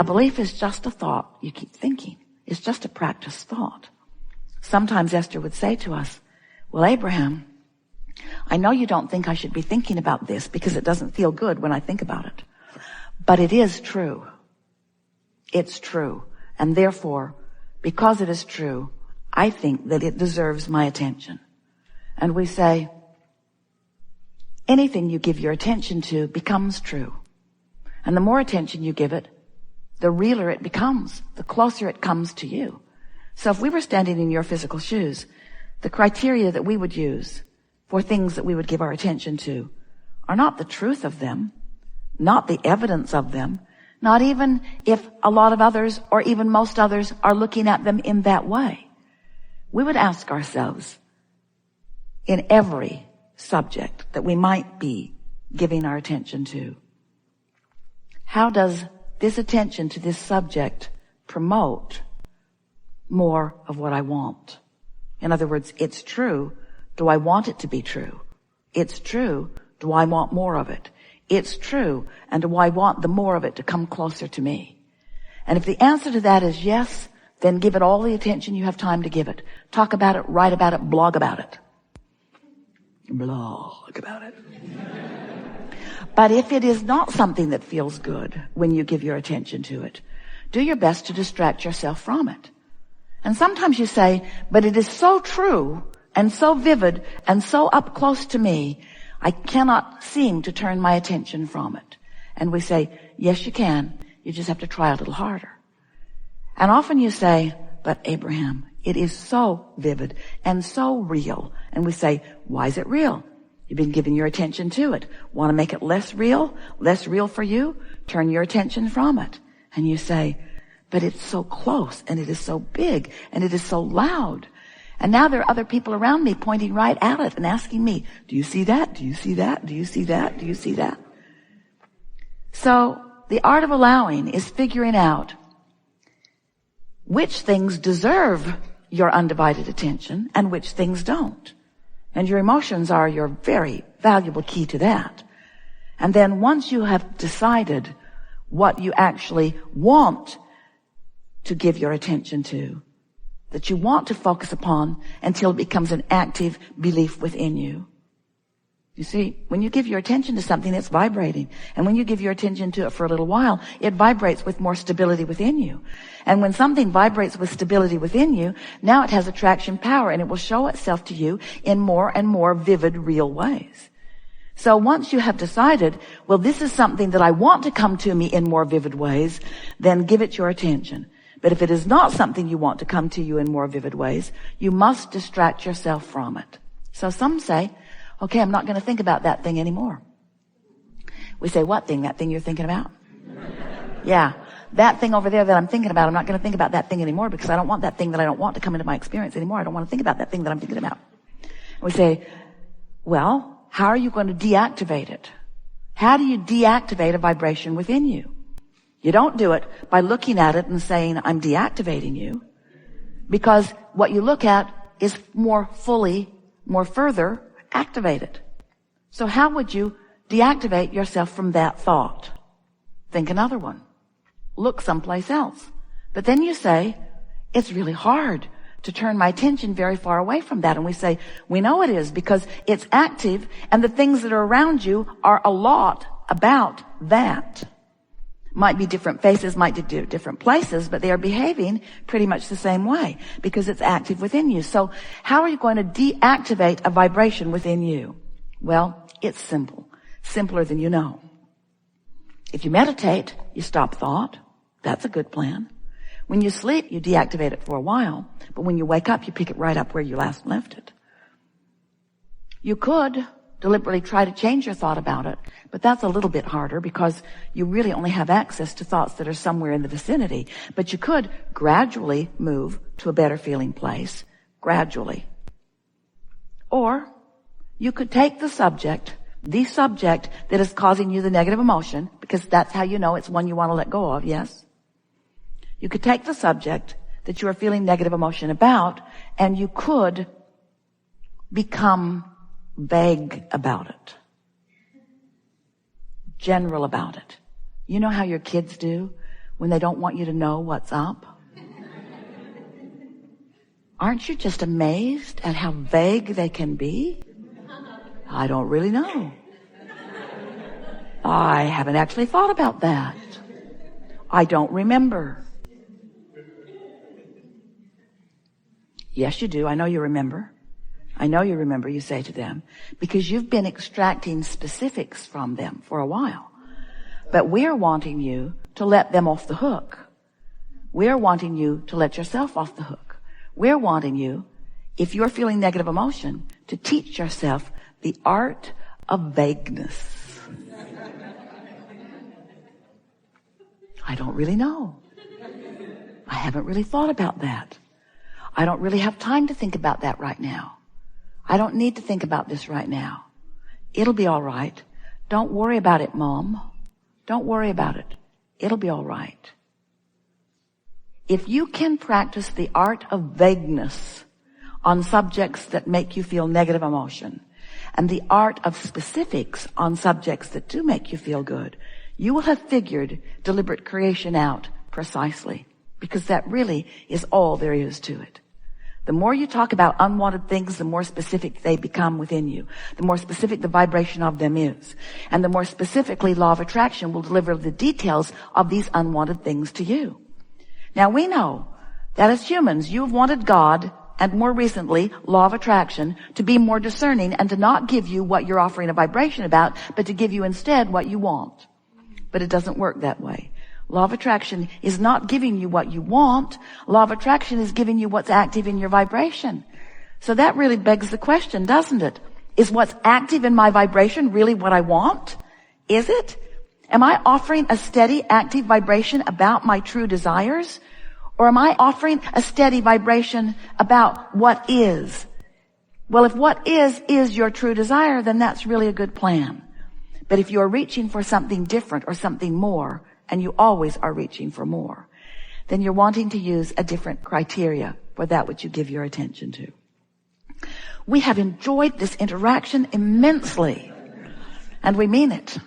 belief is just a thought you keep thinking. It's just a practiced thought. Sometimes Esther would say to us, well, Abraham, I know you don't think I should be thinking about this because it doesn't feel good when I think about it. But it is true. It's true. And therefore, because it is true, I think that it deserves my attention. And we say, anything you give your attention to becomes true. And the more attention you give it, the realer it becomes, the closer it comes to you. So if we were standing in your physical shoes, the criteria that we would use for things that we would give our attention to are not the truth of them, not the evidence of them, not even if a lot of others or even most others are looking at them in that way. We would ask ourselves, in every subject that we might be giving our attention to, how does this attention to this subject promote more of what I want? In other words, it's true. Do I want it to be true? It's true. Do I want more of it? It's true. And do I want the more of it to come closer to me? And if the answer to that is yes, then give it all the attention you have time to give it. Talk about it, write about it, blog about it. Blog about it. But if it is not something that feels good when you give your attention to it, do your best to distract yourself from it. And sometimes you say, but it is so true and so vivid and so up close to me, I cannot seem to turn my attention from it. And we say, yes, you can. You just have to try a little harder. And often you say, but Abraham, it is so vivid and so real. And we say, why is it real? You've been giving your attention to it. Want to make it less real for you? Turn your attention from it. And you say, but it's so close and it is so big and it is so loud. And now there are other people around me pointing right at it and asking me, do you see that? Do you see that? Do you see that? Do you see that? So the art of allowing is figuring out which things deserve your undivided attention and which things don't. And your emotions are your very valuable key to that. And then once you have decided what you actually want to give your attention to, that you want to focus upon until it becomes an active belief within you. You see, when you give your attention to something, it's vibrating. And when you give your attention to it for a little while, it vibrates with more stability within you. And when something vibrates with stability within you, now it has attraction power and it will show itself to you in more and more vivid, real ways. So once you have decided, well, this is something that I want to come to me in more vivid ways, then give it your attention. But if it is not something you want to come to you in more vivid ways, you must distract yourself from it. So some say, okay, I'm not going to think about that thing anymore. We say, what thing? That thing you're thinking about? Yeah, that thing over there that I'm thinking about, I'm not going to think about that thing anymore because I don't want that thing that I don't want to come into my experience anymore. I don't want to think about that thing that I'm thinking about. And we say, well, how are you going to deactivate it? How do you deactivate a vibration within you? You don't do it by looking at it and saying, I'm deactivating you. Because what you look at is more fully, more further activated. So how would you deactivate yourself from that thought? Think another one. Look someplace else. But then you say, it's really hard to turn my attention very far away from that. And we say, we know it is because it's active and the things that are around you are a lot about that. Might be different faces, might be different places, but they are behaving pretty much the same way because it's active within you. So how are you going to deactivate a vibration within you? Well, it's simple. Simpler than you know. If you meditate, you stop thought. That's a good plan. When you sleep, you deactivate it for a while, but when you wake up, you pick it right up where you last left it. You could deliberately try to change your thought about it, but that's a little bit harder because you really only have access to thoughts that are somewhere in the vicinity. But you could gradually move to a better feeling place, gradually. Or you could take the subject that is causing you the negative emotion, because that's how you know it's one you want to let go of, yes? You could take the subject that you are feeling negative emotion about, and you could become vague about it. General about it. You know how your kids do when they don't want you to know what's up? Aren't you just amazed at how vague they can be? I don't really know. I haven't actually thought about that. I don't remember. Yes, you do. I know you remember. I know you remember, you say to them, because you've been extracting specifics from them for a while. But we're wanting you to let them off the hook. We're wanting you to let yourself off the hook. We're wanting you, if you're feeling negative emotion, to teach yourself the art of vagueness. I don't really know. I haven't really thought about that. I don't really have time to think about that right now. I don't need to think about this right now. It'll be all right. Don't worry about it, Mom. Don't worry about it. It'll be all right. If you can practice the art of vagueness on subjects that make you feel negative emotion, and the art of specifics on subjects that do make you feel good, you will have figured deliberate creation out precisely, because that really is all there is to it. The more you talk about unwanted things, the more specific they become within you. The more specific the vibration of them is. And the more specifically law of attraction will deliver the details of these unwanted things to you. Now we know that as humans, you have wanted God, and more recently, law of attraction, to be more discerning and to not give you what you're offering a vibration about, but to give you instead what you want. But it doesn't work that way. Law of attraction is not giving you what you want. Law of attraction is giving you what's active in your vibration. So that really begs the question, doesn't it? Is what's active in my vibration really what I want? Is it? Am I offering a steady, active vibration about my true desires? Or am I offering a steady vibration about what is? Well, if what is your true desire, then that's really a good plan. But if you're reaching for something different or something more, and you always are reaching for more, then you're wanting to use a different criteria for that which you give your attention to. We have enjoyed this interaction immensely, and we mean it.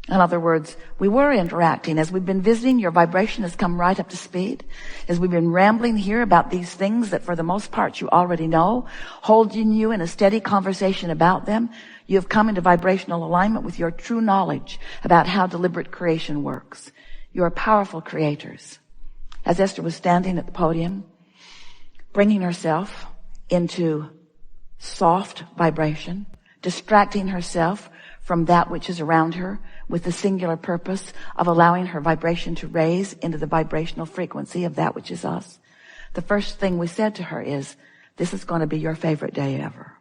In other words, we were interacting. As we've been visiting, your vibration has come right up to speed. As we've been rambling here about these things that for the most part you already know, holding you in a steady conversation about them, you have come into vibrational alignment with your true knowledge about how deliberate creation works. You are powerful creators. As Esther was standing at the podium, bringing herself into soft vibration, distracting herself from that which is around her with the singular purpose of allowing her vibration to raise into the vibrational frequency of that which is us. The first thing we said to her is, this is going to be your favorite day ever.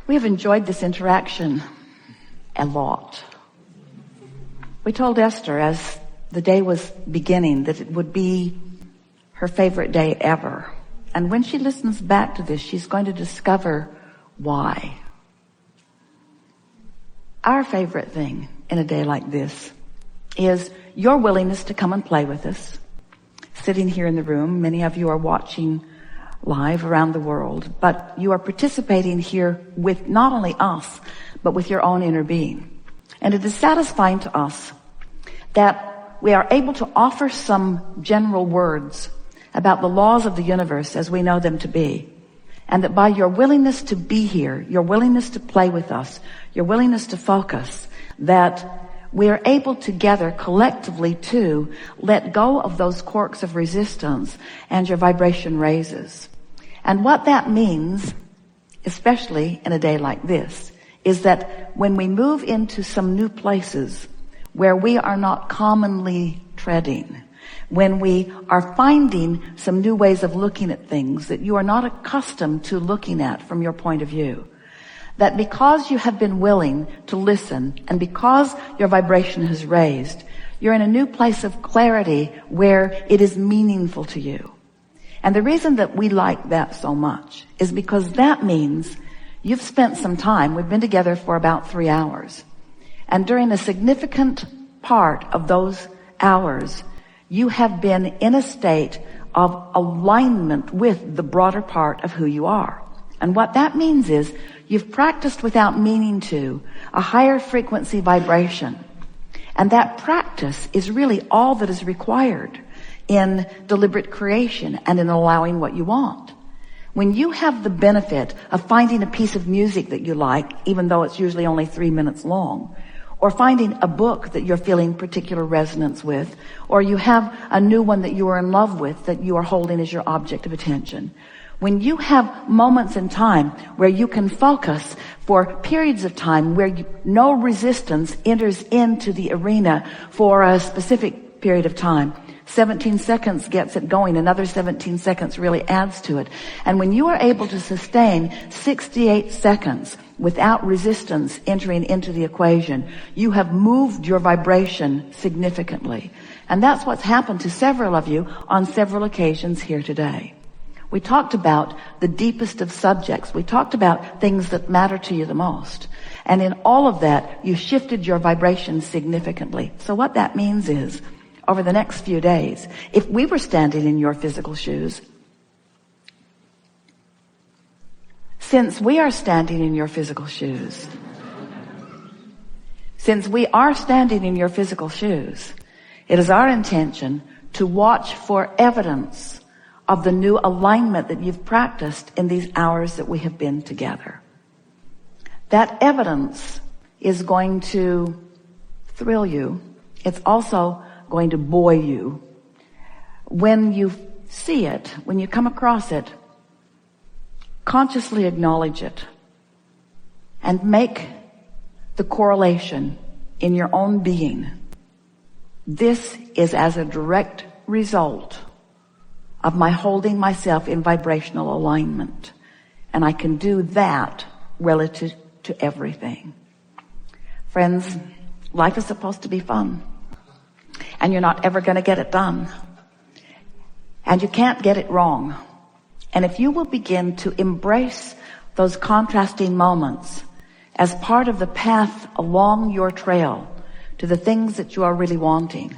We have enjoyed this interaction a lot. We told Esther as the day was beginning that it would be her favorite day ever. And when she listens back to this, she's going to discover why. Our favorite thing in a day like this is your willingness to come and play with us. Sitting here in the room, many of you are watching live around the world, but you are participating here with not only us, but with your own inner being. And it is satisfying to us that we are able to offer some general words about the laws of the universe as we know them to be. And that by your willingness to be here, your willingness to play with us, your willingness to focus, that we are able together collectively to let go of those corks of resistance and your vibration raises. And what that means, especially in a day like this, is that when we move into some new places where we are not commonly treading, when we are finding some new ways of looking at things that you are not accustomed to looking at from your point of view, that because you have been willing to listen and because your vibration has raised, you're in a new place of clarity where it is meaningful to you. And the reason that we like that so much is because that means you've spent some time. We've been together for about 3 hours. And during a significant part of those hours, you have been in a state of alignment with the broader part of who you are. And what that means is you've practiced without meaning to a higher frequency vibration. And that practice is really all that is required in deliberate creation and in allowing what you want. When you have the benefit of finding a piece of music that you like, even though it's usually only 3 minutes long, or finding a book that you're feeling particular resonance with, or you have a new one that you are in love with that you are holding as your object of attention. When you have moments in time where you can focus for periods of time where no resistance enters into the arena for a specific period of time, 17 seconds gets it going, another 17 seconds really adds to it. And when you are able to sustain 68 seconds without resistance entering into the equation, you have moved your vibration significantly. And that's what's happened to several of you on several occasions here today. We talked about the deepest of subjects. We talked about things that matter to you the most. And in all of that, you shifted your vibration significantly. So what that means is, over the next few days, if we were standing in your physical shoes, since we are standing in your physical shoes, it is our intention to watch for evidence of the new alignment that you've practiced in these hours that we have been together. That evidence is going to thrill you. It's also going to buoy you. When you see it, when you come across it, consciously acknowledge it and make the correlation in your own being. This is as a direct result of my holding myself in vibrational alignment. And I can do that relative to everything. Friends, life is supposed to be fun. And you're not ever going to get it done. And you can't get it wrong. And if you will begin to embrace those contrasting moments as part of the path along your trail to the things that you are really wanting,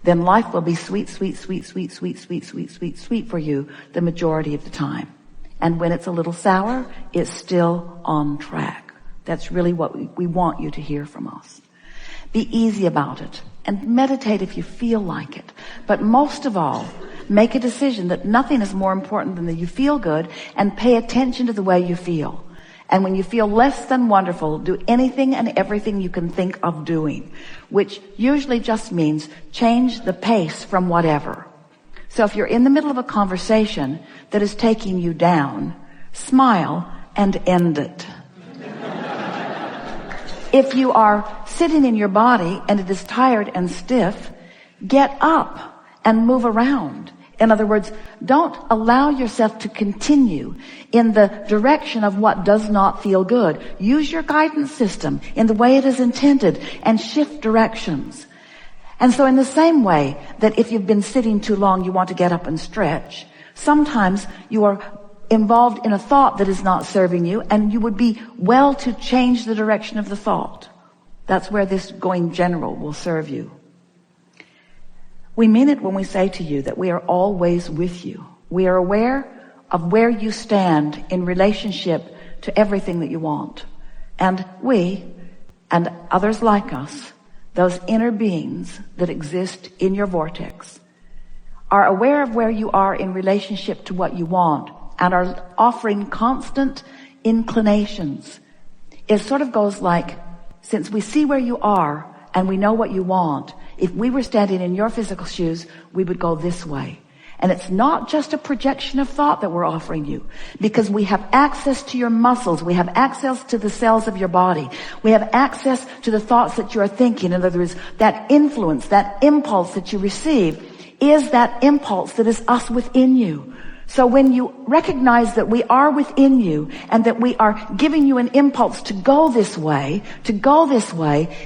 then life will be sweet, sweet, sweet, sweet, sweet, sweet, sweet, sweet, sweet for you the majority of the time. And when it's a little sour, it's still on track. That's really what we want you to hear from us. Be easy about it and meditate if you feel like it. But most of all, make a decision that nothing is more important than that you feel good, and pay attention to the way you feel. And when you feel less than wonderful, do anything and everything you can think of doing, which usually just means change the pace from whatever. So if you're in the middle of a conversation that is taking you down, smile and end it. If you are sitting in your body and it is tired and stiff, get up and move around. In other words, don't allow yourself to continue in the direction of what does not feel good. Use your guidance system in the way it is intended and shift directions. And so in the same way that if you've been sitting too long, you want to get up and stretch, sometimes you are involved in a thought that is not serving you, and you would be well to change the direction of the thought. That's where this going general will serve you. We mean it when we say to you that we are always with you. We are aware of where you stand in relationship to everything that you want. And we, and others like us, those inner beings that exist in your vortex, are aware of where you are in relationship to what you want and are offering constant inclinations. It sort of goes like, since we see where you are and we know what you want, if we were standing in your physical shoes, we would go this way. And it's not just a projection of thought that we're offering you, because we have access to your muscles. We have access to the cells of your body. We have access to the thoughts that you are thinking. In other words, that influence, that impulse that you receive is that impulse that is us within you. So when you recognize that we are within you and that we are giving you an impulse to go this way,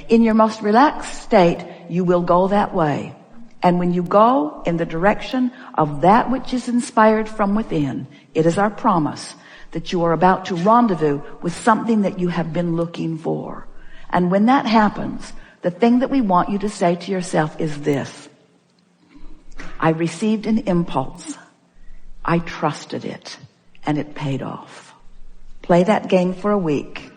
in your most relaxed state, you will go that way. And when you go in the direction of that which is inspired from within, it is our promise that you are about to rendezvous with something that you have been looking for. And when that happens, the thing that we want you to say to yourself is this: I received an impulse. I trusted it, and it paid off. Play that game for a week.